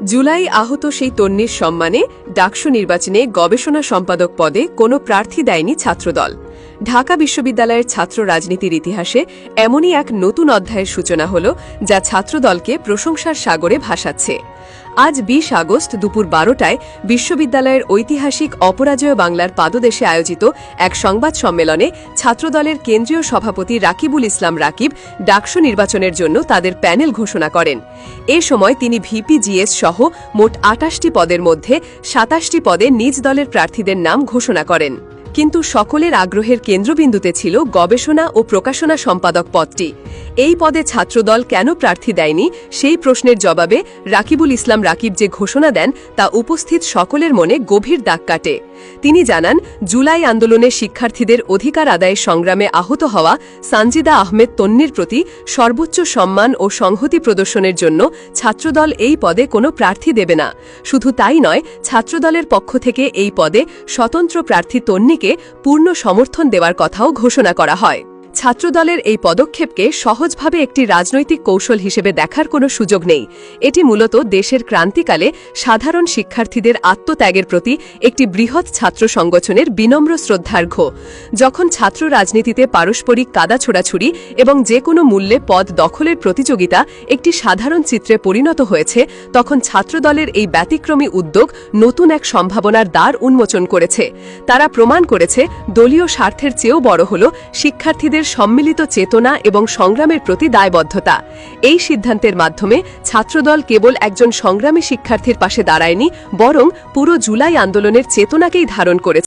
জুলাই আহত সেই তন্বীর সম্মানে ডাকসু নির্বাচনে গবেষণা সম্পাদক পদে কোনো প্রার্থী দেয়নি ছাত্রদল। ঢাকা বিশ্ববিদ্যালয়ের ছাত্র রাজনীতির ইতিহাসে এমনই এক নতুন অধ্যায়ের সূচনা হল, যা ছাত্রদলকে প্রশংসার সাগরে ভাসাচ্ছে। আজ ২০ আগস্ট দুপুর ১২টায় বিশ্ববিদ্যালয়ের ঐতিহাসিক অপরাজেয় বাংলার পাদদেশে আয়োজিত এক সংবাদ সম্মেলনে ছাত্রদলের কেন্দ্রীয় সভাপতি রাকিবুল ইসলাম রাকিব ডাকসু নির্বাচনের জন্য তাদের প্যানেল ঘোষণা করেন। এ সময় তিনি ভিপিজিএস সহ মোট ২৮টি পদের মধ্যে ২৭টি পদে নিজ দলের প্রার্থীদের নাম ঘোষণা করেন। কিন্তু সকলের আগ্রহের কেন্দ্রবিন্দুতে ছিল গবেষণা ও প্রকাশনা সম্পাদক পদটি। এই পদে ছাত্রদল কেন প্রার্থী দেয়নি, সেই প্রশ্নের জবাবে রাকিবুল ইসলাম রাকিব যে ঘোষণা দেন তা উপস্থিত সকলের মনে গভীর দাগ কাটে। তিনি জানান, জুলাই আন্দোলনে শিক্ষার্থীদের অধিকার আদায়ের সংগ্রামে আহত হওয়া সানজিদা আহমেদ তন্বীর প্রতি সর্বোচ্চ সম্মান ও সংহতি প্রদর্শনের জন্য ছাত্রদল এই পদে কোনো প্রার্থী দেবে না। শুধু তাই নয়, ছাত্রদলের পক্ষ থেকে এই পদে স্বতন্ত্র প্রার্থী তন্বীকে পূর্ণ সমর্থন দেওয়ার কথাও ঘোষণা করা হয়। ছাত্রদলের এই পদক্ষেপকে সহজভাবে একটি রাজনৈতিক কৌশল হিসেবে দেখার কোনো সুযোগ নেই। এটি মূলত দেশের ক্রান্তিকালে সাধারণ শিক্ষার্থীদের আত্মত্যাগের প্রতি একটি বৃহৎ ছাত্র সংগঠনের বিনম্র শ্রদ্ধার্ঘ্য। যখন ছাত্র রাজনীতিতে পারস্পরিক কাদা ছোড়াছুড়ি এবং যে কোনো মূল্যে পদ দখলের প্রতিযোগিতা একটি সাধারণ চিত্রে পরিণত হয়েছে, তখন ছাত্রদলের এই ব্যতিক্রমী উদ্যোগ নতুন এক সম্ভাবনার দ্বার উন্মোচন করেছে। তারা প্রমাণ করেছে, দলীয় স্বার্থের চেয়েও বড় হল শিক্ষার্থীদের সম্মিলিত চেতনা এবং সংগ্রামের প্রতি দায়বদ্ধতা। এই সিদ্ধান্তের মাধ্যমে ছাত্রদল কেবল একজন সংগ্রামী শিক্ষার্থীর পাশে দাঁড়ায়নি, বরং পুরো জুলাই আন্দোলনের চেতনাকেই ধারণ করেছে।